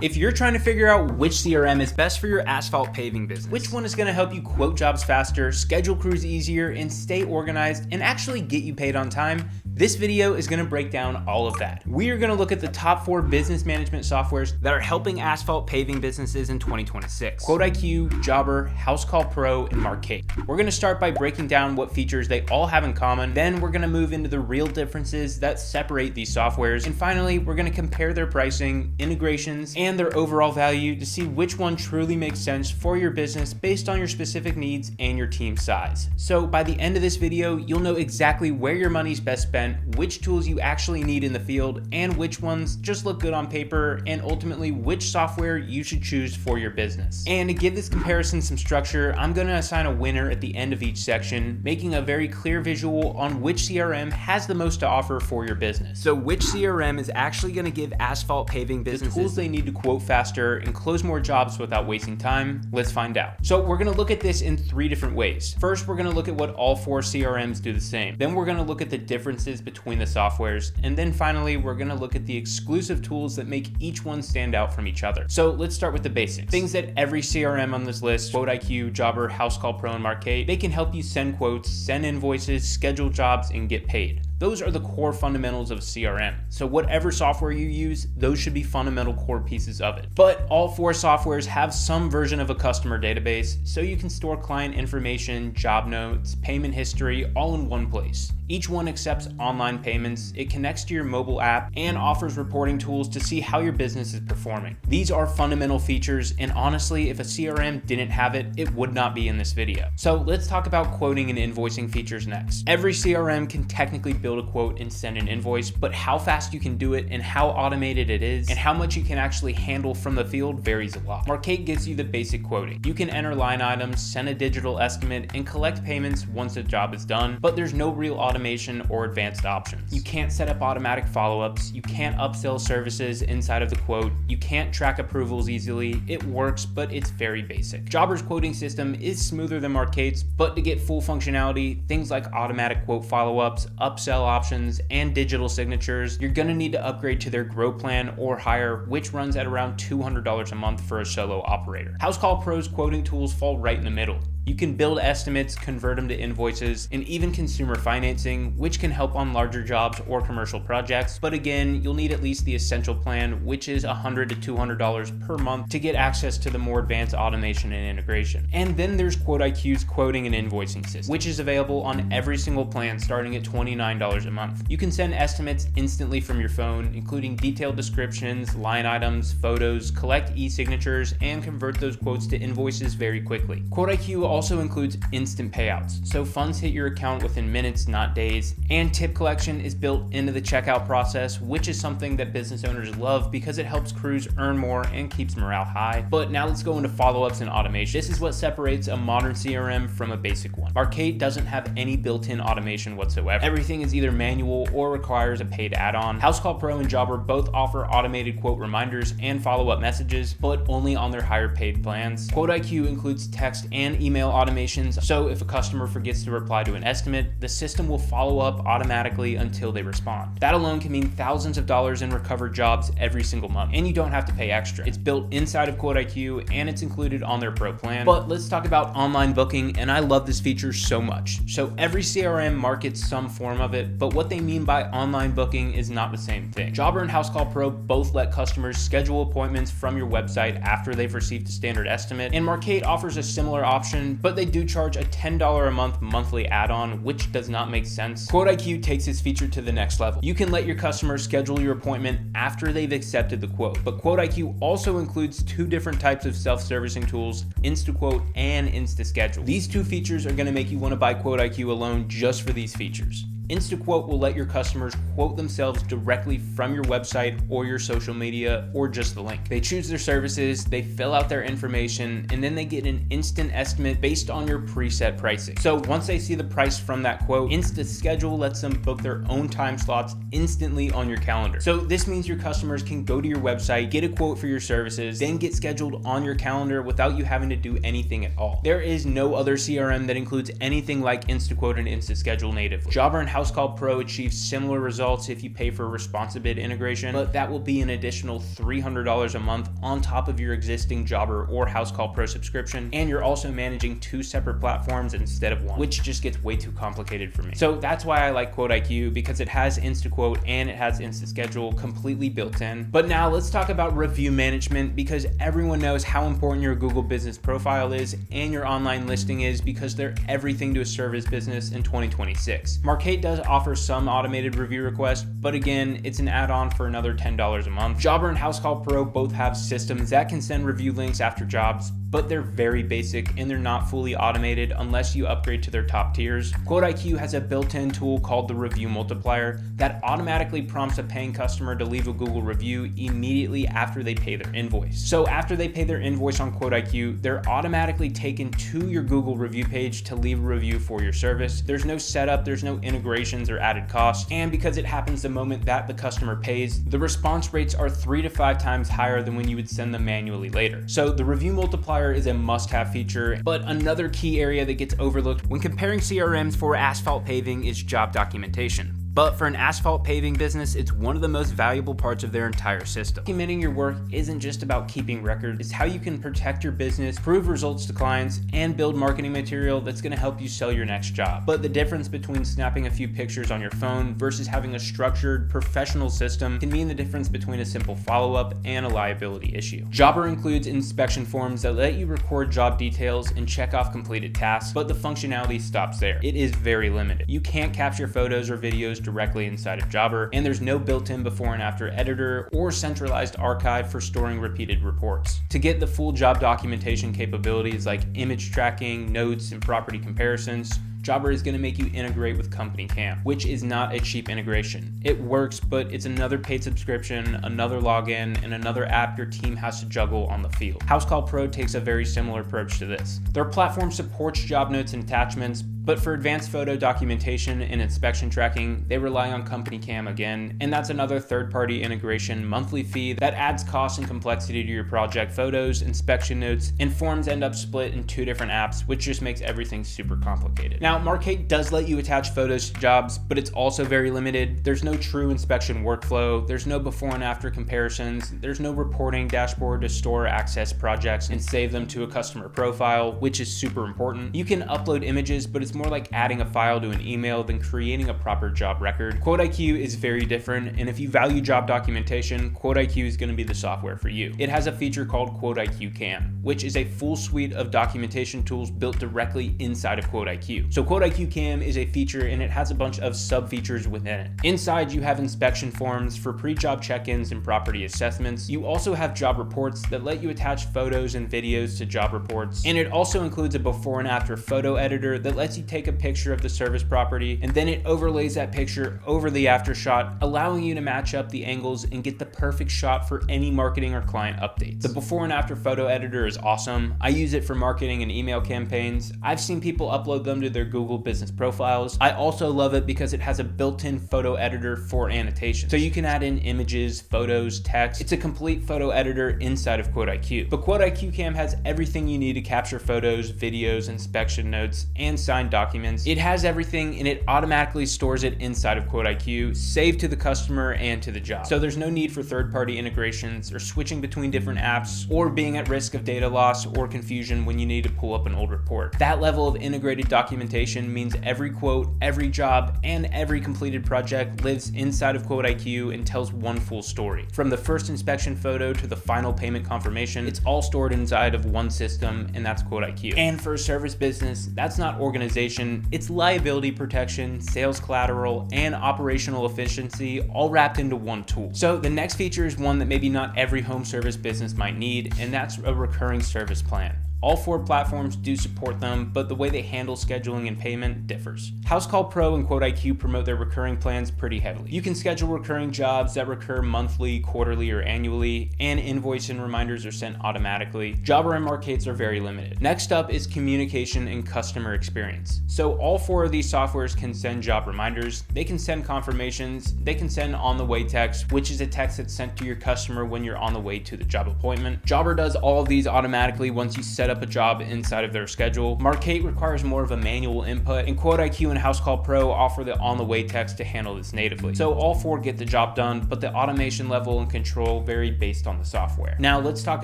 If you're trying to figure out which CRM is best for your asphalt paving business, which one is going to help you quote jobs faster, schedule crews easier, and stay organized, and actually get you paid on time, this video is going to break down all of that. We are going to look at the top 4 business management softwares that are helping asphalt paving businesses in 2026. QuoteIQ, Jobber, Housecall Pro, and Markate. We're going to start by breaking down what features they all have in common. Then we're going to move into the real differences that separate these softwares. And finally, we're going to compare their pricing, integrations, and their overall value to see which one truly makes sense for your business based on your specific needs and your team size. So by the end of this video, you'll know exactly where your money's best spent, which tools you actually need in the field, and which ones just look good on paper, and ultimately which software you should choose for your business. And to give this comparison some structure, I'm going to assign a winner at the end of each section, making a very clear visual on which CRM has the most to offer for your business. So which CRM is actually going to give asphalt paving businesses the tools they need to quote faster and close more jobs without wasting time? Let's find out. So we're going to look at this in 3 different ways. First, we're going to look at what all 4 CRMs do the same. Then we're going to look at the differences between the softwares. And then finally, we're going to look at the exclusive tools that make each one stand out from each other. So let's start with the basics. Things that every CRM on this list, QuoteIQ, Jobber, Housecall Pro, and Markate, they can help you send quotes, send invoices, schedule jobs, and get paid. Those are the core fundamentals of CRM. So whatever software you use, those should be fundamental core pieces of it. But all 4 softwares have some version of a customer database, so you can store client information, job notes, payment history, all in one place. Each one accepts online payments, it connects to your mobile app, and offers reporting tools to see how your business is performing. These are fundamental features, and honestly, if a CRM didn't have it, it would not be in this video. So let's talk about quoting and invoicing features next. Every CRM can technically build a quote and send an invoice, but how fast you can do it and how automated it is and how much you can actually handle from the field varies a lot. Markate gives you the basic quoting. You can enter line items, send a digital estimate, and collect payments once the job is done, but there's no real automation or advanced options. You can't set up automatic follow-ups, you can't upsell services inside of the quote, you can't track approvals easily. It works, but it's very basic. Jobber's quoting system is smoother than Markate's, but to get full functionality, things like automatic quote follow-ups, upsell options, and digital signatures, you're gonna need to upgrade to their Grow plan or higher, which runs at around $200 a month for a solo operator. Housecall Pro's quoting tools fall right in the middle. You can build estimates, convert them to invoices, and even consumer financing, which can help on larger jobs or commercial projects. But again, you'll need at least the essential plan, which is $100 to $200 per month to get access to the more advanced automation and integration. And then there's QuoteIQ's quoting and invoicing system, which is available on every single plan starting at $29 a month. You can send estimates instantly from your phone, including detailed descriptions, line items, photos, collect e-signatures, and convert those quotes to invoices very quickly. QuoteIQ also includes instant payouts, so funds hit your account within minutes, not days, and tip collection is built into the checkout process, which is something that business owners love because it helps crews earn more and keeps morale high. But now let's go into follow-ups and automation. This is what separates a modern CRM from a basic one. Markate doesn't have any built-in automation whatsoever. Everything is either manual or requires a paid add-on. Housecall Pro and Jobber both offer automated quote reminders and follow-up messages, but only on their higher paid plans. QuoteIQ includes text and email automations, so if a customer forgets to reply to an estimate, the system will follow up automatically until they respond. That alone can mean thousands of dollars in recovered jobs every single month, and you don't have to pay extra. It's built inside of QuoteIQ and it's included on their Pro plan. But let's talk about online booking, and I love this feature so much. So every CRM markets some form of it, but what they mean by online booking is not the same thing. Jobber and Housecall Pro both let customers schedule appointments from your website after they've received a standard estimate, and Markate offers a similar option, but they do charge a $10 a month monthly add-on, which does not make sense. QuoteIQ takes this feature to the next level. You can let your customers schedule your appointment after they've accepted the quote, but QuoteIQ also includes 2 different types of self-servicing tools, InstaQuote and InstaSchedule. These 2 features are going to make you want to buy QuoteIQ alone just for these features. InstaQuote will let your customers quote themselves directly from your website or your social media or just the link. They choose their services, they fill out their information, and then they get an instant estimate based on your preset pricing. So once they see the price from that quote, InstaSchedule lets them book their own time slots instantly on your calendar. So this means your customers can go to your website, get a quote for your services, then get scheduled on your calendar without you having to do anything at all. There is no other CRM that includes anything like InstaQuote and InstaSchedule natively. Jobber and Housecall Pro achieves similar results if you pay for Responsibid integration, but that will be an additional $300 a month on top of your existing Jobber or Housecall Pro subscription, and you're also managing 2 separate platforms instead of 1, which just gets way too complicated for me. So that's why I like QuoteIQ, because it has InstaQuote and it has InstaSchedule completely built in. But now let's talk about review management, because everyone knows how important your Google business profile is and your online listing is, because they're everything to a service business in 2026. Markate does offer some automated review requests, but again, it's an add-on for another $10 a month. Jobber and Housecall Pro both have systems that can send review links after jobs, but they're very basic and they're not fully automated unless you upgrade to their top tiers. QuoteIQ has a built-in tool called the Review Multiplier that automatically prompts a paying customer to leave a Google review immediately after they pay their invoice. So after they pay their invoice on QuoteIQ, they're automatically taken to your Google review page to leave a review for your service. There's no setup, there's no integrations or added costs, and because it happens the moment that the customer pays, the response rates are 3 to 5 times higher than when you would send them manually later. So the Review Multiplier is a must-have feature, but another key area that gets overlooked when comparing CRMs for asphalt paving is job documentation. But for an asphalt paving business, it's one of the most valuable parts of their entire system. Documenting your work isn't just about keeping records, it's how you can protect your business, prove results to clients, and build marketing material that's going to help you sell your next job. But the difference between snapping a few pictures on your phone versus having a structured, professional system can mean the difference between a simple follow-up and a liability issue. Jobber includes inspection forms that let you record job details and check off completed tasks, but the functionality stops there. It is very limited. You can't capture photos or videos directly inside of Jobber, and there's no built-in before and after editor or centralized archive for storing repeated reports. To get the full job documentation capabilities like image tracking, notes, and property comparisons, Jobber is going to make you integrate with Company Cam, which is not a cheap integration. It works, but it's another paid subscription, another login, and another app your team has to juggle on the field. Housecall Pro takes a very similar approach to this. Their platform supports job notes and attachments, but for advanced photo documentation and inspection tracking, they rely on Company Cam again, and that's another third-party integration monthly fee that adds cost and complexity to your project photos, inspection notes, and forms end up split in 2 different apps, which just makes everything super complicated. Now, Markate does let you attach photos to jobs, but it's also very limited. There's no true inspection workflow, there's no before and after comparisons, there's no reporting dashboard to store access projects and save them to a customer profile, which is super important. You can upload images, but it's more like adding a file to an email than creating a proper job record. QuoteIQ is very different, and if you value job documentation, QuoteIQ is going to be the software for you. It has a feature called QuoteIQ Cam, which is a full suite of documentation tools built directly inside of QuoteIQ. So QuoteIQ Cam is a feature, and it has a bunch of sub-features within it. Inside, you have inspection forms for pre-job check-ins and property assessments. You also have job reports that let you attach photos and videos to job reports, and it also includes a before and after photo editor that lets you take a picture of the service property, and then it overlays that picture over the after shot, allowing you to match up the angles and get the perfect shot for any marketing or client updates. The before and after photo editor is awesome. I use it for marketing and email campaigns. I've seen people upload them to their Google business profiles. I also love it because it has a built-in photo editor for annotations. So you can add in images, photos, text. It's a complete photo editor inside of QuoteIQ. But QuoteIQ Cam has everything you need to capture photos, videos, inspection notes, and signed documents. It has everything, and it automatically stores it inside of QuoteIQ, saved to the customer and to the job. So there's no need for third-party integrations or switching between different apps or being at risk of data loss or confusion when you need to pull up an old report. That level of integrated documentation means every quote, every job, and every completed project lives inside of QuoteIQ and tells one full story. From the first inspection photo to the final payment confirmation, it's all stored inside of one system, and that's QuoteIQ. And for a service business, that's not organization, it's liability protection, sales collateral, and operational efficiency all wrapped into one tool. So the next feature is one that maybe not every home service business might need, and that's a recurring service plan. All 4 platforms do support them, but the way they handle scheduling and payment differs. Housecall Pro and QuoteIQ promote their recurring plans pretty heavily. You can schedule recurring jobs that recur monthly, quarterly, or annually, and invoice and reminders are sent automatically. Jobber and Markates are very limited. Next up is communication and customer experience. So all 4 of these softwares can send job reminders, they can send confirmations, they can send on-the-way text, which is a text that's sent to your customer when you're on the way to the job appointment. Jobber does all of these automatically once you set up a job inside of their schedule. Markate requires more of a manual input, and QuoteIQ and Housecall Pro offer the on-the-way text to handle this natively. So all four get the job done, but the automation level and control vary based on the software. Now let's talk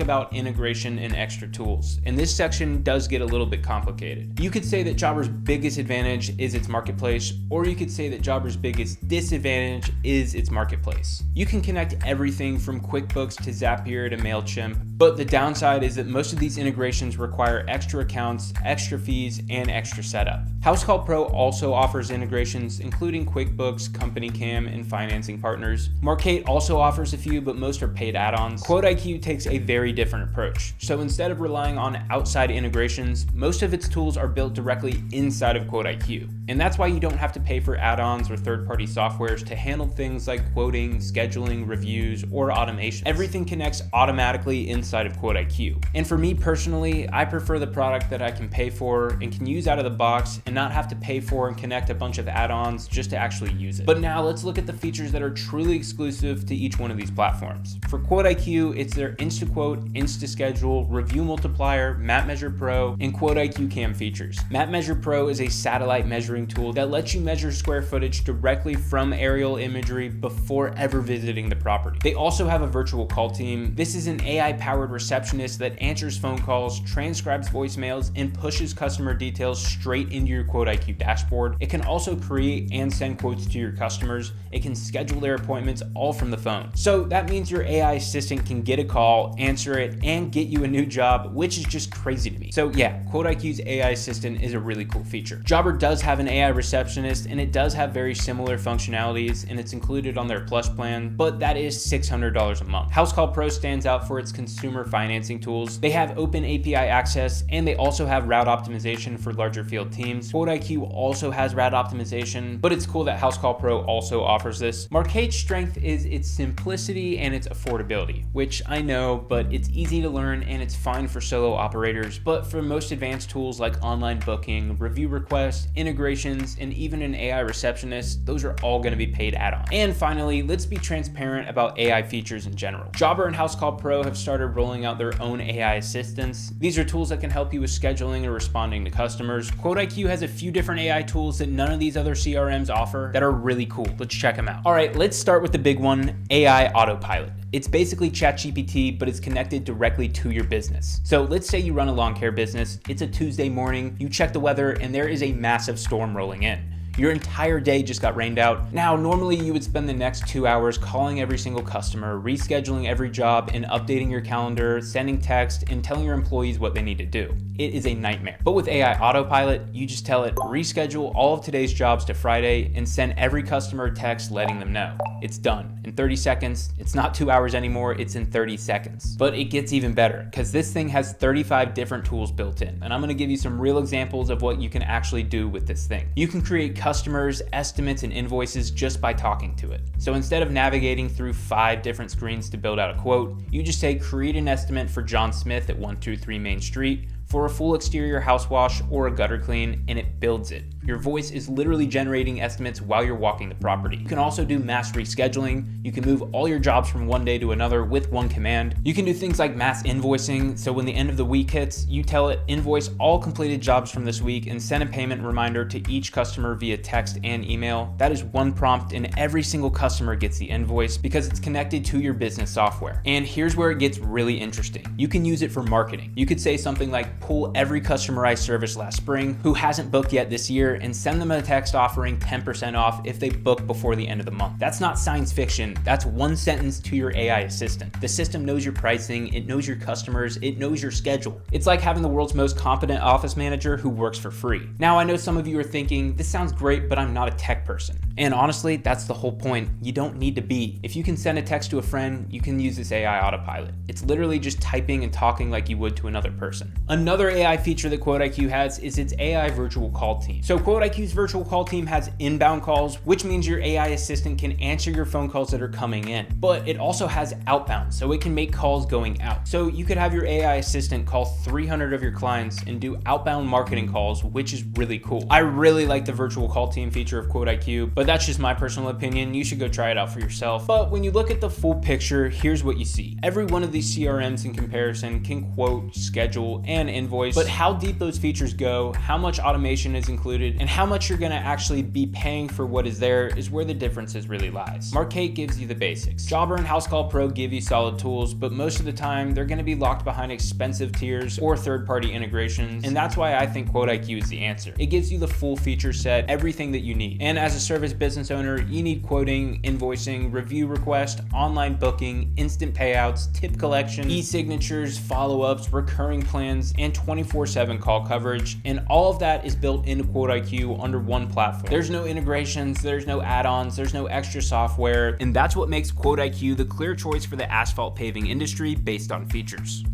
about integration and extra tools. And this section does get a little bit complicated. You could say that Jobber's biggest advantage is its marketplace, or you could say that Jobber's biggest disadvantage is its marketplace. You can connect everything from QuickBooks to Zapier to Mailchimp, but the downside is that most of these integrations require extra accounts, extra fees, and extra setup. Housecall Pro also offers integrations including QuickBooks, Company Cam, and financing partners. Markate also offers a few, but most are paid add-ons. QuoteIQ takes a very different approach. So instead of relying on outside integrations, most of its tools are built directly inside of QuoteIQ. And that's why you don't have to pay for add-ons or third-party softwares to handle things like quoting, scheduling, reviews, or automation. Everything connects automatically inside of QuoteIQ. And for me personally, I prefer the product that I can pay for and can use out of the box and not have to pay for and connect a bunch of add-ons just to actually use it. But now let's look at the features that are truly exclusive to each one of these platforms. For QuoteIQ, it's their InstaQuote, InstaSchedule, Review Multiplier, Map Measure Pro, and QuoteIQ Cam features. Map Measure Pro is a satellite measuring tool that lets you measure square footage directly from aerial imagery before ever visiting the property. They also have a virtual call team. This is an AI-powered receptionist that answers phone calls, transcribes voicemails, and pushes customer details straight into your QuoteIQ dashboard. It can also create and send quotes to your customers. It can schedule their appointments all from the phone. So that means your AI assistant can get a call, answer it, and get you a new job, which is just crazy to me. So yeah, QuoteIQ's AI assistant is a really cool feature. Jobber does have an AI receptionist, and it does have very similar functionalities, and it's included on their Plus plan, but that is $600 a month. Housecall Pro stands out for its consumer financing tools. They have open API access, and they also have route optimization for larger field teams. QuoteIQ also has route optimization, but it's cool that Housecall Pro also offers this. Markate's strength is its simplicity and its affordability, which I know, but it's easy to learn and it's fine for solo operators. But for most advanced tools like online booking, review requests, integrations, and even an AI receptionist, those are all going to be paid add-on. And finally, let's be transparent about AI features in general. Jobber and Housecall Pro have started rolling out their own AI assistants. These are tools that can help you with scheduling and responding to customers. QuoteIQ has a few different AI tools that none of these other CRMs offer that are really cool. Let's check them out. All right, let's start with the big one, AI Autopilot. It's basically ChatGPT, but it's connected directly to your business. So let's say you run a lawn care business. It's a Tuesday morning, you check the weather, and there is a massive storm rolling in. Your entire day just got rained out. Now, normally you would spend the next 2 hours calling every single customer, rescheduling every job, and updating your calendar, sending text, and telling your employees what they need to do. It is a nightmare. But with AI Autopilot, you just tell it, reschedule all of today's jobs to Friday, and send every customer a text letting them know. It's done. In 30 seconds, it's not 2 hours anymore, it's in 30 seconds. But it gets even better, because this thing has 35 different tools built in, and I'm gonna give you some real examples of what you can actually do with this thing. You can create customers, estimates, and invoices just by talking to it. So instead of navigating through 5 different screens to build out a quote, you just say create an estimate for John Smith at 123 Main Street for a full exterior house wash or a gutter clean, and it builds it. Your voice is literally generating estimates while you're walking the property. You can also do mass rescheduling. You can move all your jobs from one day to another with one command. You can do things like mass invoicing, so when the end of the week hits, you tell it invoice all completed jobs from this week and send a payment reminder to each customer via text and email. That is one prompt, and every single customer gets the invoice because it's connected to your business software. And here's where it gets really interesting. You can use it for marketing. You could say something like, pull every customer I serviced last spring who hasn't booked yet this year and send them a text offering 10% off if they book before the end of the month. That's not science fiction. That's one sentence to your AI assistant. The system knows your pricing, it knows your customers, it knows your schedule. It's like having the world's most competent office manager who works for free. Now, I know some of you are thinking, this sounds great, but I'm not a tech person. And honestly, that's the whole point. You don't need to be. If you can send a text to a friend, you can use this AI Autopilot. It's literally just typing and talking like you would to another person. Another AI feature that QuoteIQ has is its AI virtual call team. So QuoteIQ's virtual call team has inbound calls, which means your AI assistant can answer your phone calls that are coming in, but it also has outbound, so it can make calls going out. So you could have your AI assistant call 300 of your clients and do outbound marketing calls, which is really cool. I really like the virtual call team feature of QuoteIQ, but that's just my personal opinion. You should go try it out for yourself. But when you look at the full picture, here's what you see. Every one of these CRMs in comparison can quote, schedule, and invoice, but how deep those features go, how much automation is included, and how much you're gonna actually be paying for what is there is where the differences really lies. Markate gives you the basics. Jobber and Housecall Pro give you solid tools, but most of the time they're gonna be locked behind expensive tiers or third-party integrations, and that's why I think QuoteIQ is the answer. It gives you the full feature set, everything that you need. And as a service business owner, you need quoting, invoicing, review request, online booking, instant payouts, tip collection, e-signatures, follow-ups, recurring plans, and 24/7 call coverage. And all of that is built into QuoteIQ under one platform. There's no integrations, there's no add-ons, there's no extra software, and that's what makes QuoteIQ the clear choice for the asphalt paving industry based on features.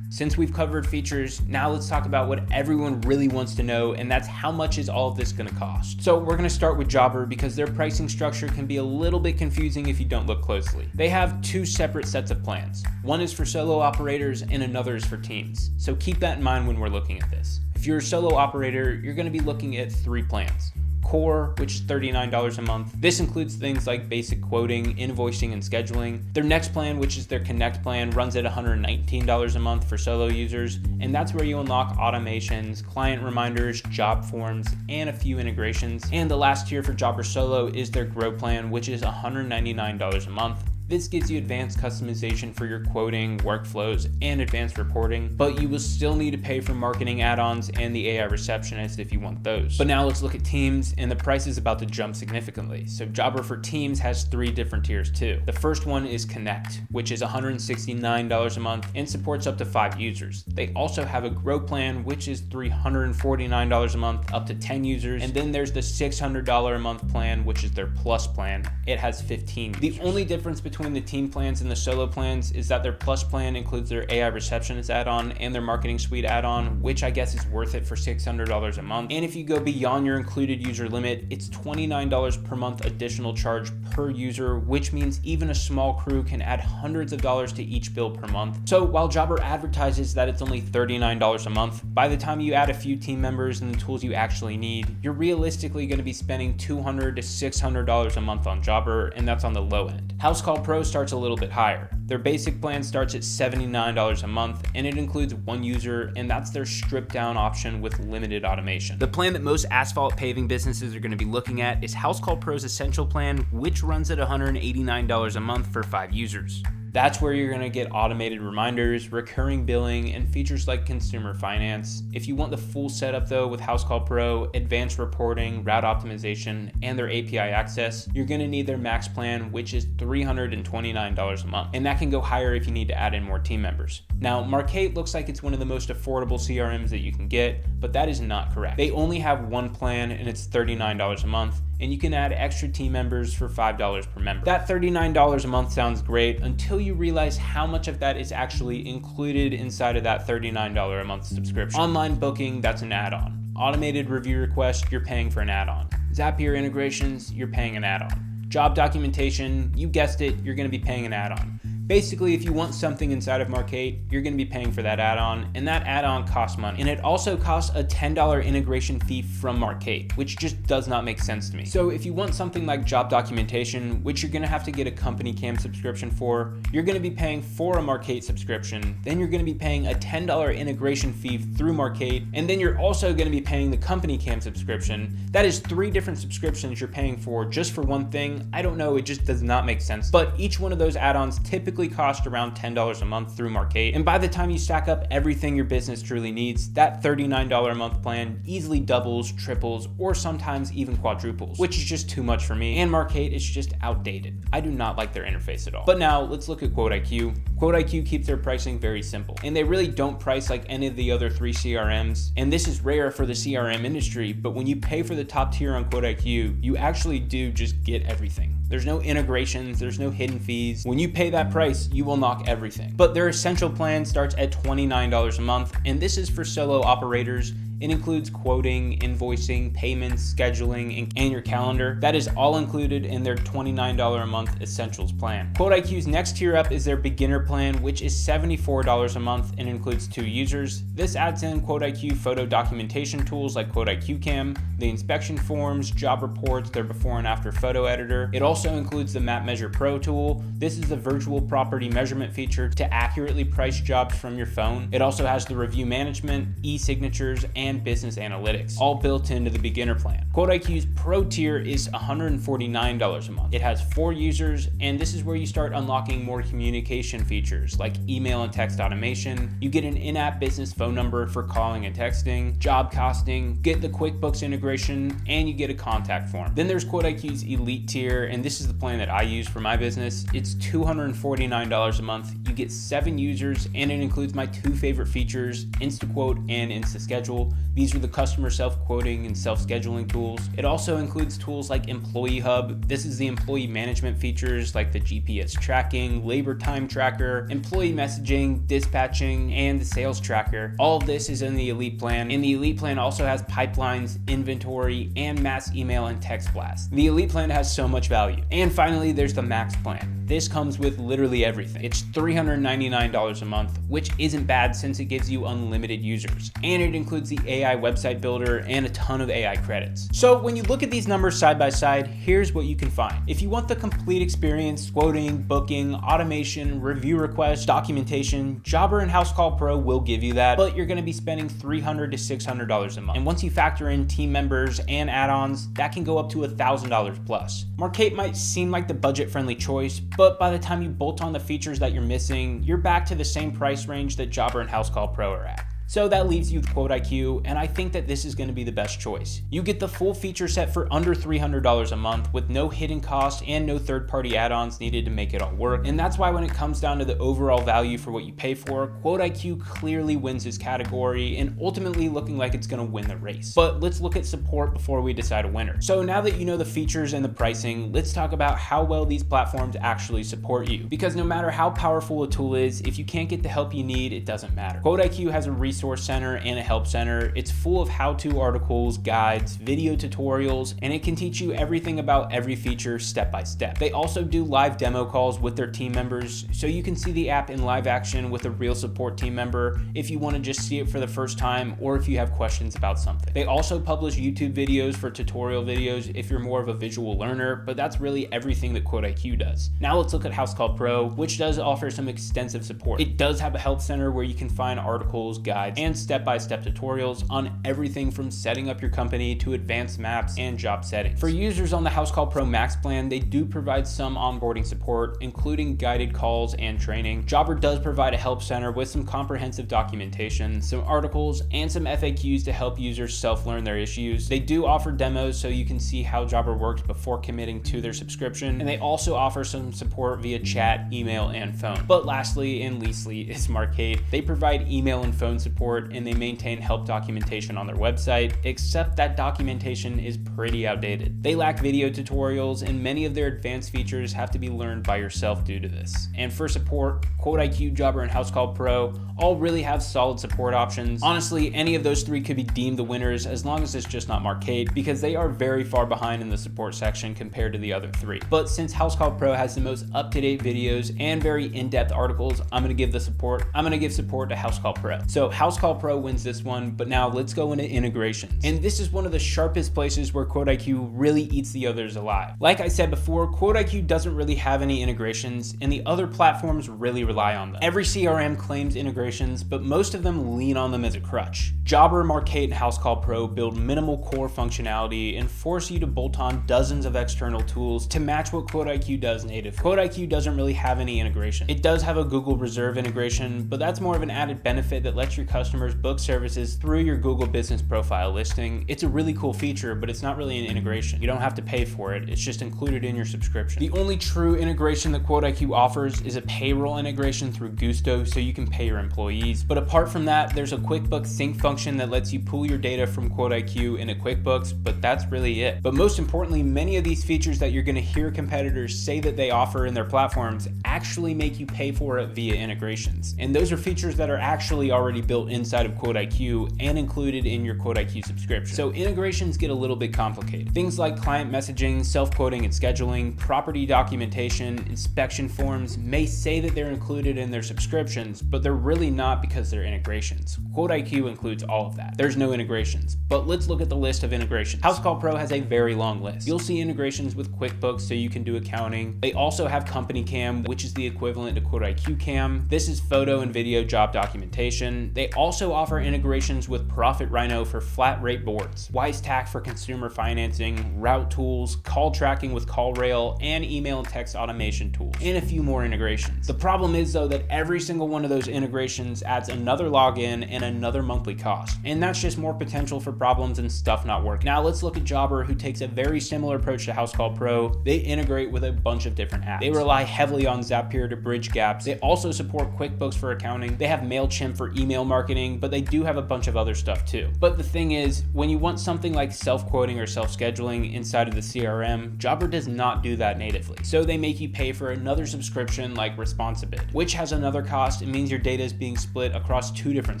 Since we've covered features, now let's talk about what everyone really wants to know, and that's how much is all of this gonna cost. So we're gonna start with Jobber because their pricing structure can be a little bit confusing if you don't look closely. They have two separate sets of plans. One is for solo operators and another is for teams. So keep that in mind when we're looking at this. If you're a solo operator, you're gonna be looking at 3 plans. Core, which is $39 a month. This includes things like basic quoting, invoicing, and scheduling. Their next plan, which is their Connect plan, runs at $119 a month for solo users, and that's where you unlock automations, client reminders, job forms, and a few integrations. And the last tier for Jobber Solo is their Grow plan, which is $199 a month. This gives you advanced customization for your quoting, workflows, and advanced reporting, but you will still need to pay for marketing add-ons and the AI receptionist if you want those. But now let's look at teams, and the price is about to jump significantly. So Jobber for Teams has 3 different tiers too. The first one is Connect, which is $169 a month and supports up to 5 users. They also have a Grow plan, which is $349 a month, up to 10 users. And then there's the $600 a month plan, which is their Plus plan. It has 15 users. The only difference between the team plans and the solo plans is that their Plus plan includes their AI receptionist add-on and their marketing suite add-on, which I guess is worth it for $600 a month. And if you go beyond your included user limit, it's $29 per month additional charge per user, which means even a small crew can add hundreds of dollars to each bill per month. So while Jobber advertises that it's only $39 a month, by the time you add a few team members and the tools you actually need, you're realistically going to be spending $200 to $600 a month on Jobber, and that's on the low end. Housecall Pro starts a little bit higher. Their basic plan starts at $79 a month, and it includes 1 user, and that's their stripped down option with limited automation. The plan that most asphalt paving businesses are going to be looking at is Housecall Pro's Essential plan, which runs at $189 a month for 5 users. That's where you're gonna get automated reminders, recurring billing, and features like consumer finance. If you want the full setup though with Housecall Pro, advanced reporting, route optimization, and their API access, you're gonna need their max plan, which is $329 a month. And that can go higher if you need to add in more team members. Now, Markate looks like it's one of the most affordable CRMs that you can get, but that is not correct. They only have 1 plan and it's $39 a month, and you can add extra team members for $5 per member. That $39 a month sounds great until you realize how much of that is actually included inside of that $39 a month subscription. Online booking, that's an add-on. Automated review request, you're paying for an add-on. Zapier integrations, you're paying an add-on. Job documentation, you guessed it, you're gonna be paying an add-on. Basically, if you want something inside of Markate, you're gonna be paying for that add-on, and that add-on costs money. And it also costs a $10 integration fee from Markate, which just does not make sense to me. So if you want something like job documentation, which you're gonna have to get a company cam subscription for, you're gonna be paying for a Markate subscription, then you're gonna be paying a $10 integration fee through Markate, and then you're also gonna be paying the company cam subscription. That is 3 different subscriptions you're paying for just for one thing. I don't know, it just does not make sense. But each one of those add-ons typically cost around $10 a month through Markate. And by the time you stack up everything your business truly needs, that $39 a month plan easily doubles, triples, or sometimes even quadruples, which is just too much for me. And Markate is just outdated. I do not like their interface at all. But now let's look at QuoteIQ. QuoteIQ keeps their pricing very simple, and they really don't price like any of the other 3 CRMs. And this is rare for the CRM industry, but when you pay for the top tier on QuoteIQ, you actually do just get everything. There's no integrations, there's no hidden fees. When you pay that price, you will knock everything. But their Essential plan starts at $29 a month, and this is for solo operators. It includes quoting, invoicing, payments, scheduling, and your calendar. That is all included in their $29 a month Essentials plan. QuoteIQ's next tier up is their beginner plan, which is $74 a month and includes 2 users. This adds in QuoteIQ photo documentation tools like QuoteIQ Cam, the inspection forms, job reports, their before and after photo editor. It also includes the Map Measure Pro tool. This is the virtual property measurement feature to accurately price jobs from your phone. It also has the review management, e-signatures, and business analytics, all built into the beginner plan. QuoteIQ's Pro tier is $149 a month. It has 4 users, and this is where you start unlocking more communication features like email and text automation. You get an in-app business phone number for calling and texting, job costing, get the QuickBooks integration, and you get a contact form. Then there's QuoteIQ's Elite tier, and this is the plan that I use for my business. It's $249 a month. You get 7 users, and it includes my 2 favorite features, InstaQuote and InstaSchedule. These are the customer self-quoting and self-scheduling tools. It also includes tools like Employee Hub. This is the employee management features like the GPS tracking, labor time tracker, employee messaging, dispatching, and the sales tracker. All of this is in the Elite plan, and the Elite plan also has pipelines, inventory, and mass email and text blasts. The Elite plan has so much value. And finally, there's the Max plan. This comes with literally everything. It's $399 a month, which isn't bad since it gives you unlimited users. And it includes the AI website builder and a ton of AI credits. So when you look at these numbers side by side, here's what you can find. If you want the complete experience, quoting, booking, automation, review requests, documentation, Jobber and Housecall Pro will give you that, but you're gonna be spending $300 to $600 a month. And once you factor in team members and add-ons, that can go up to $1,000 plus. Markate might seem like the budget-friendly choice, but by the time you bolt on the features that you're missing, you're back to the same price range that Jobber and Housecall Pro are at. So that leaves you with QuoteIQ, and I think that this is going to be the best choice. You get the full feature set for under $300 a month with no hidden costs and no third-party add-ons needed to make it all work. And that's why when it comes down to the overall value for what you pay for, QuoteIQ clearly wins this category and ultimately looking like it's going to win the race. But let's look at support before we decide a winner. So now that you know the features and the pricing, let's talk about how well these platforms actually support you. Because no matter how powerful a tool is, if you can't get the help you need, it doesn't matter. QuoteIQ has a resource center and a help center. It's full of how-to articles, guides, video tutorials, and it can teach you everything about every feature step by step. They also do live demo calls with their team members, so you can see the app in live action with a real support team member if you want to just see it for the first time or if you have questions about something. They also publish YouTube videos for tutorial videos if you're more of a visual learner, but that's really everything that QuoteIQ does. Now let's look at Housecall Pro, which does offer some extensive support. It does have a help center where you can find articles, guides, and step-by-step tutorials on everything from setting up your company to advanced maps and job settings. For users on the Housecall Pro Max plan, they do provide some onboarding support, including guided calls and training. Jobber does provide a help center with some comprehensive documentation, some articles, and some FAQs to help users self-learn their issues. They do offer demos so you can see how Jobber works before committing to their subscription, and they also offer some support via chat, email, and phone. But lastly and leastly is Markate. They provide email and phone support, and they maintain help documentation on their website, except that documentation is pretty outdated. They lack video tutorials, and many of their advanced features have to be learned by yourself due to this. And for support, QuoteIQ, Jobber, and Housecall Pro all really have solid support options. Honestly, any of those 3 could be deemed the winners as long as it's just not Markate, because they are very far behind in the support section compared to the other 3. But since Housecall Pro has the most up-to-date videos and very in-depth articles, I'm gonna give support to Housecall Pro. So Housecall Pro wins this one, but now let's go into integrations. And this is one of the sharpest places where QuoteIQ really eats the others alive. Like I said before, QuoteIQ doesn't really have any integrations, and the other platforms really rely on them. Every CRM claims integrations, but most of them lean on them as a crutch. Jobber, Markate, and Housecall Pro build minimal core functionality and force you to bolt on dozens of external tools to match what QuoteIQ does native. QuoteIQ doesn't really have any integration. It does have a Google Reserve integration, but that's more of an added benefit that lets your customers book services through your Google Business Profile listing. It's a really cool feature, but it's not really an integration. You don't have to pay for it. It's just included in your subscription. The only true integration that QuoteIQ offers is a payroll integration through Gusto, so you can pay your employees. But apart from that, there's a QuickBooks sync function that lets you pull your data from QuoteIQ into QuickBooks, but that's really it. But most importantly, many of these features that you're going to hear competitors say that they offer in their platforms actually make you pay for it via integrations. And those are features that are actually already built built inside of QuoteIQ and included in your QuoteIQ subscription. So integrations get a little bit complicated. Things like client messaging, self-quoting and scheduling, property documentation, inspection forms may say that they're included in their subscriptions, but they're really not because they're integrations. QuoteIQ includes all of that. There's no integrations, but let's look at the list of integrations. Housecall Pro has a very long list. You'll see integrations with QuickBooks so you can do accounting. They also have Company Cam, which is the equivalent to QuoteIQ Cam. This is photo and video job documentation. They also offer integrations with Profit Rhino for flat rate boards, WiseTac for consumer financing, route tools, call tracking with CallRail, and email and text automation tools, and a few more integrations. The problem is though that every single one of those integrations adds another login and another monthly cost, and that's just more potential for problems and stuff not working. Now let's look at Jobber, who takes a very similar approach to Housecall Pro. They integrate with a bunch of different apps. They rely heavily on Zapier to bridge gaps. They also support QuickBooks for accounting. They have Mailchimp for email marketing, but they do have a bunch of other stuff too. But the thing is, when you want something like self-quoting or self-scheduling inside of the CRM, Jobber does not do that natively. So they make you pay for another subscription like Responsibid, which has another cost. It means your data is being split across two different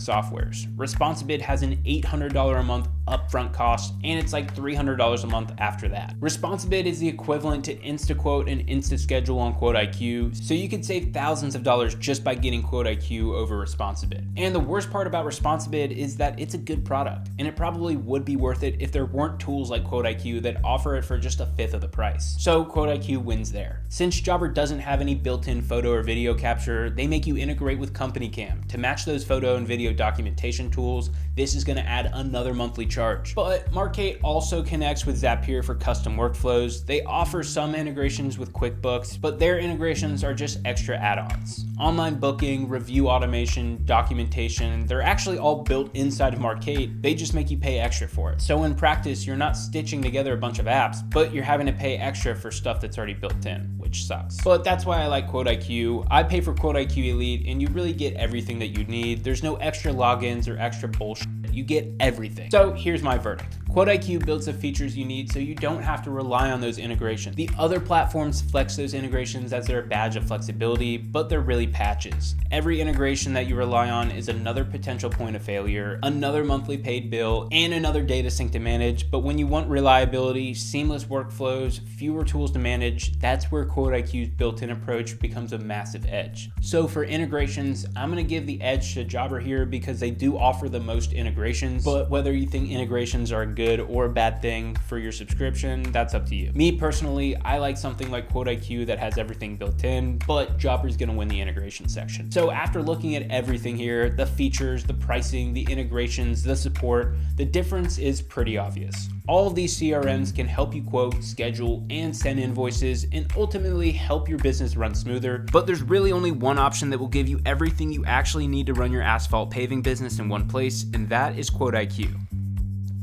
softwares. Responsibid has an $800 a month upfront cost, and it's like $300 a month after that. Responsibid is the equivalent to InstaQuote and InstaSchedule on QuoteIQ, so you could save thousands of dollars just by getting QuoteIQ over Responsibid. And the worst part about Responsibid is that it's a good product, and it probably would be worth it if there weren't tools like QuoteIQ that offer it for just a fifth of the price. So QuoteIQ wins there. Since Jobber doesn't have any built-in photo or video capture, they make you integrate with Company Cam. To match those photo and video documentation tools, this is going to add another monthly charge. But Markate also connects with Zapier for custom workflows. They offer some integrations with QuickBooks, but their integrations are just extra add-ons. Online booking, review automation, documentation, they're actually all built inside of Markate. They just make you pay extra for it. So in practice, you're not stitching together a bunch of apps, but you're having to pay extra for stuff that's already built in, which sucks. But that's why I like QuoteIQ. I pay for QuoteIQ Elite, and you really get everything that you need. There's no extra logins or extra bullshit. You get everything. So here's my verdict. QuoteIQ builds the features you need so you don't have to rely on those integrations. The other platforms flex those integrations as their badge of flexibility, but they're really patches. Every integration that you rely on is another potential point of failure, another monthly paid bill, and another data sync to manage. But when you want reliability, seamless workflows, fewer tools to manage, that's where QuoteIQ's built-in approach becomes a massive edge. So for integrations, I'm gonna give the edge to Jobber here because they do offer the most integrations, but whether you think integrations are a good or a bad thing for your subscription, that's up to you. Me personally, I like something like QuoteIQ that has everything built in, but Jobber's gonna win the integration section. So after looking at everything here, the features, the pricing, the integrations, the support, the difference is pretty obvious. All of these CRMs can help you quote, schedule, and send invoices, and ultimately help your business run smoother. But there's really only one option that will give you everything you actually need to run your asphalt paving business in one place, and that is QuoteIQ.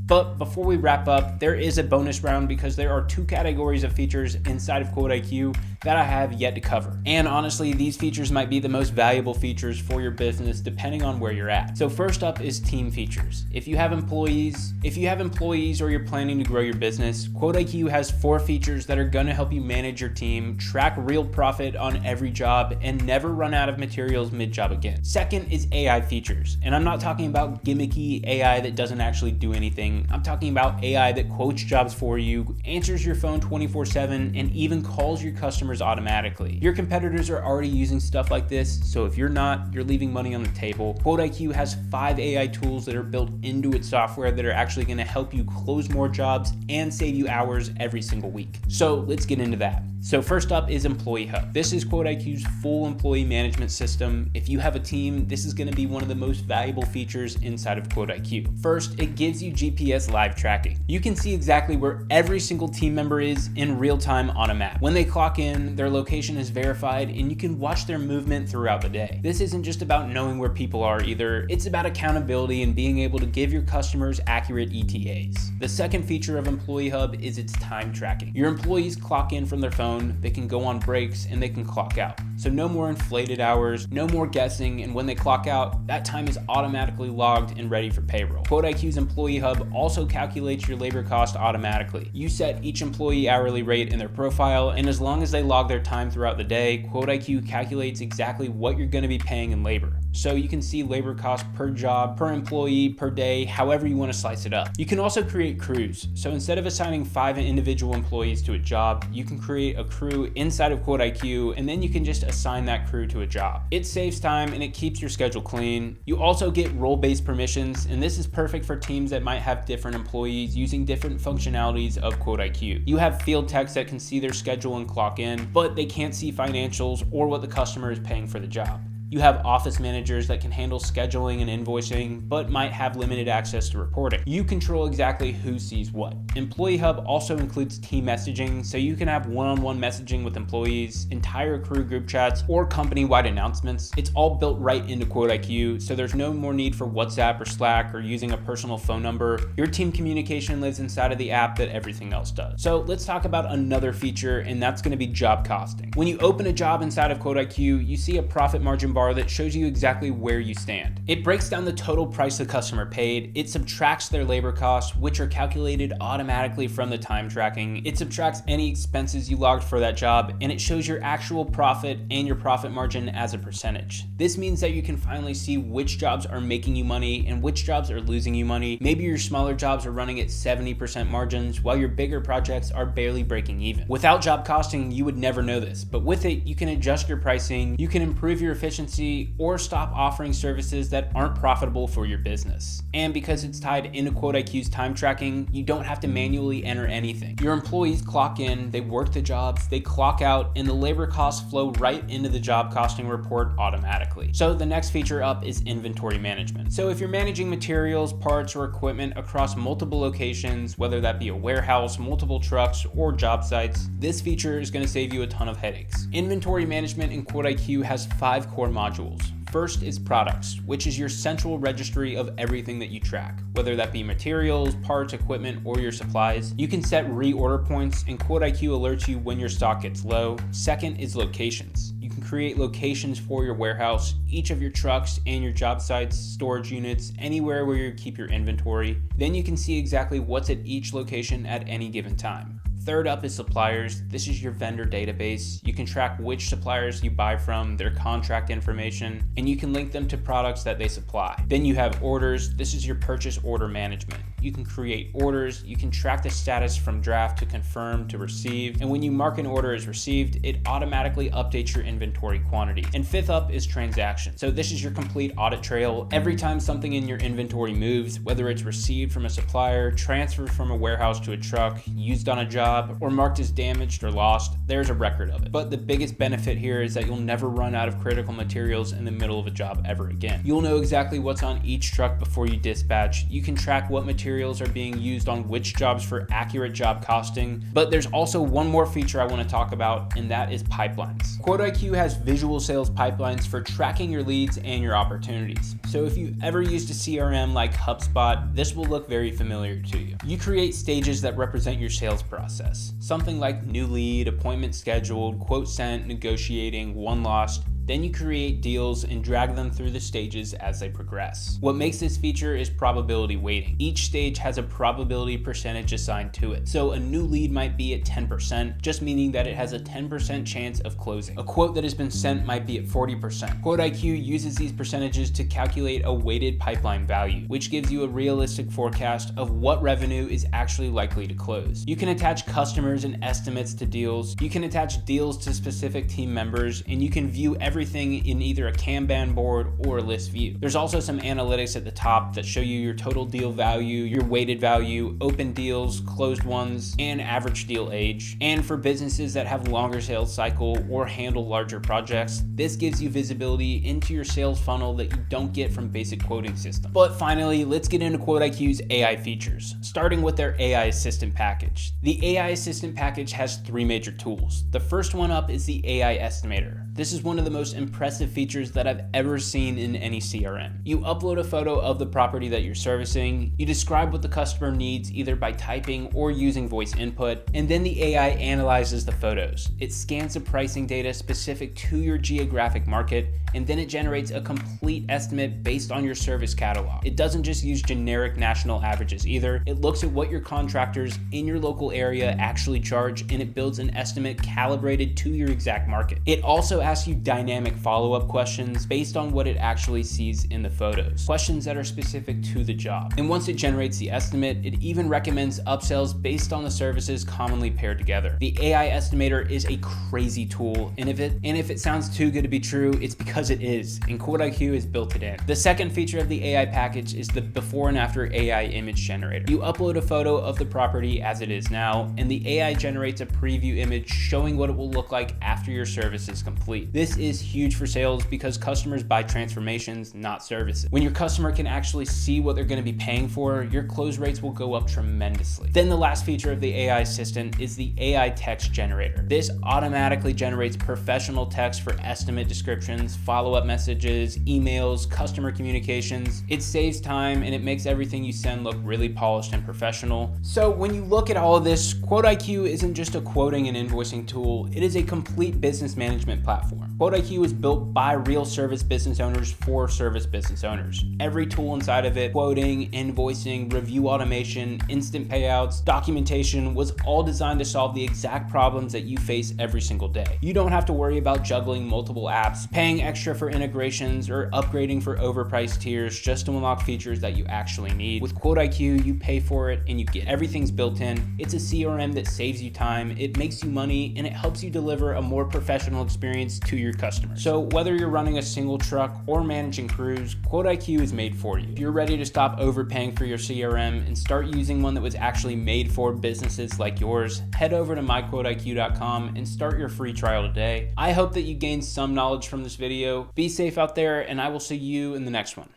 But before we wrap up, there is a bonus round because there are two categories of features inside of QuoteIQ that I have yet to cover. And honestly, these features might be the most valuable features for your business depending on where you're at. So first up is team features. If you have employees or you're planning to grow your business, QuoteIQ has 4 features that are gonna help you manage your team, track real profit on every job, and never run out of materials mid-job again. Second is AI features. And I'm not talking about gimmicky AI that doesn't actually do anything. I'm talking about AI that quotes jobs for you, answers your phone 24/7, and even calls your customers automatically. Your competitors are already using stuff like this, so if you're not, you're leaving money on the table. QuoteIQ has 5 AI tools that are built into its software that are actually going to help you close more jobs and save you hours every single week. So let's get into that. So first up is Employee Hub. This is QuoteIQ's full employee management system. If you have a team, this is going to be one of the most valuable features inside of QuoteIQ. First, it gives you GPS live tracking. You can see exactly where every single team member is in real time on a map. When they clock in, their location is verified and you can watch their movement throughout the day. This isn't just about knowing where people are either. It's about accountability and being able to give your customers accurate ETAs. The second feature of Employee Hub is its time tracking. Your employees clock in from their phone, they can go on breaks, and they can clock out. So no more inflated hours, no more guessing, and when they clock out, that time is automatically logged and ready for payroll. QuoteIQ's Employee Hub also calculates your labor cost automatically. You set each employee hourly rate in their profile, and as long as they log their time throughout the day, QuoteIQ calculates exactly what you're going to be paying in labor. So you can see labor cost per job, per employee, per day, however you want to slice it up. You can also create crews. So instead of assigning 5 individual employees to a job, you can create a crew inside of QuoteIQ, and then you can just assign that crew to a job. It saves time and it keeps your schedule clean. You also get role-based permissions, and this is perfect for teams that might have different employees using different functionalities of QuoteIQ. You have field techs that can see their schedule and clock in, but they can't see financials or what the customer is paying for the job. You have office managers that can handle scheduling and invoicing, but might have limited access to reporting. You control exactly who sees what. Employee Hub also includes team messaging, so you can have one-on-one messaging with employees, entire crew group chats, or company-wide announcements. It's all built right into QuoteIQ, so there's no more need for WhatsApp or Slack or using a personal phone number. Your team communication lives inside of the app that everything else does. So let's talk about another feature, and that's going to be job costing. When you open a job inside of QuoteIQ, you see a profit margin bar that shows you exactly where you stand. It breaks down the total price the customer paid. It subtracts their labor costs, which are calculated automatically from the time tracking. It subtracts any expenses you logged for that job, and it shows your actual profit and your profit margin as a percentage. This means that you can finally see which jobs are making you money and which jobs are losing you money. Maybe your smaller jobs are running at 70% margins, while your bigger projects are barely breaking even. Without job costing, you would never know this, but with it, you can adjust your pricing, you can improve your efficiency, or stop offering services that aren't profitable for your business. And because it's tied into QuoteIQ's time tracking, you don't have to manually enter anything. Your employees clock in, they work the jobs, they clock out, and the labor costs flow right into the job costing report automatically. So the next feature up is inventory management. So if you're managing materials, parts, or equipment across multiple locations, whether that be a warehouse, multiple trucks, or job sites, this feature is going to save you a ton of headaches. Inventory management in QuoteIQ has 5 core modules. First is products, which is your central registry of everything that you track, whether that be materials, parts, equipment, or your supplies. You can set reorder points, and QuoteIQ alerts you when your stock gets low. Second is locations. You can create locations for your warehouse, each of your trucks and your job sites, storage units, anywhere where you keep your inventory. Then you can see exactly what's at each location at any given time. Third up is suppliers. This is your vendor database. You can track which suppliers you buy from, their contract information, and you can link them to products that they supply. Then you have orders. This is your purchase order management. You can create orders, you can track the status from draft to confirm to receive, and when you mark an order as received, it automatically updates your inventory quantity. And fifth up is transactions. So this is your complete audit trail. Every time something in your inventory moves, whether it's received from a supplier, transferred from a warehouse to a truck, used on a job, or marked as damaged or lost, there's a record of it. But the biggest benefit here is that you'll never run out of critical materials in the middle of a job ever again. You'll know exactly what's on each truck before you dispatch. You can track what materials are being used on which jobs for accurate job costing. But there's also one more feature I want to talk about, and that is pipelines. QuoteIQ has visual sales pipelines for tracking your leads and your opportunities. So if you've ever used a CRM like HubSpot, this will look very familiar to you. You create stages that represent your sales process. Something like new lead, appointment scheduled, quote sent, negotiating, one lost. Then you create deals and drag them through the stages as they progress. What makes this feature is probability weighting. Each stage has a probability percentage assigned to it. So a new lead might be at 10%, just meaning that it has a 10% chance of closing. A quote that has been sent might be at 40%. QuoteIQ uses these percentages to calculate a weighted pipeline value, which gives you a realistic forecast of what revenue is actually likely to close. You can attach customers and estimates to deals. You can attach deals to specific team members, and you can view everything in either a Kanban board or a list view. There's also some analytics at the top that show you your total deal value, your weighted value, open deals, closed ones, and average deal age. And for businesses that have longer sales cycle or handle larger projects, this gives you visibility into your sales funnel that you don't get from basic quoting systems. But finally, let's get into QuoteIQ's AI features, starting with their AI Assistant package. The AI Assistant package has 3 major tools. The first one up is the AI Estimator. This is one of the most impressive features that I've ever seen in any CRM. You upload a photo of the property that you're servicing, you describe what the customer needs either by typing or using voice input, and then the AI analyzes the photos. It scans the pricing data specific to your geographic market, and then it generates a complete estimate based on your service catalog. It doesn't just use generic national averages either. It looks at what your contractors in your local area actually charge, and it builds an estimate calibrated to your exact market. It also also asks you dynamic follow-up questions based on what it actually sees in the photos, questions that are specific to the job. And once it generates the estimate, it even recommends upsells based on the services commonly paired together. The AI estimator is a crazy tool, and if it sounds too good to be true, it's because it is, and QuoteIQ has built it in. The second feature of the AI package is the before and after AI image generator. You upload a photo of the property as it is now, and the AI generates a preview image showing what it will look like after your service is complete. This is huge for sales because customers buy transformations, not services. When your customer can actually see what they're going to be paying for, your close rates will go up tremendously. Then the last feature of the AI assistant is the AI text generator. This automatically generates professional text for estimate descriptions, follow-up messages, emails, customer communications. It saves time and it makes everything you send look really polished and professional. So when you look at all of this, QuoteIQ isn't just a quoting and invoicing tool, it is a complete business management platform. QuoteIQ is built by real service business owners for service business owners. Every tool inside of it, quoting, invoicing, review automation, instant payouts, documentation, was all designed to solve the exact problems that you face every single day. You don't have to worry about juggling multiple apps, paying extra for integrations, or upgrading for overpriced tiers just to unlock features that you actually need. With QuoteIQ, you pay for it and you get everything's built in. It's a CRM that saves you time, it makes you money, and it helps you deliver a more professional experience to your customers. So whether you're running a single truck or managing crews, QuoteIQ is made for you. If you're ready to stop overpaying for your CRM and start using one that was actually made for businesses like yours, head over to myquoteiq.com and start your free trial today. I hope that you gained some knowledge from this video. Be safe out there, and I will see you in the next one.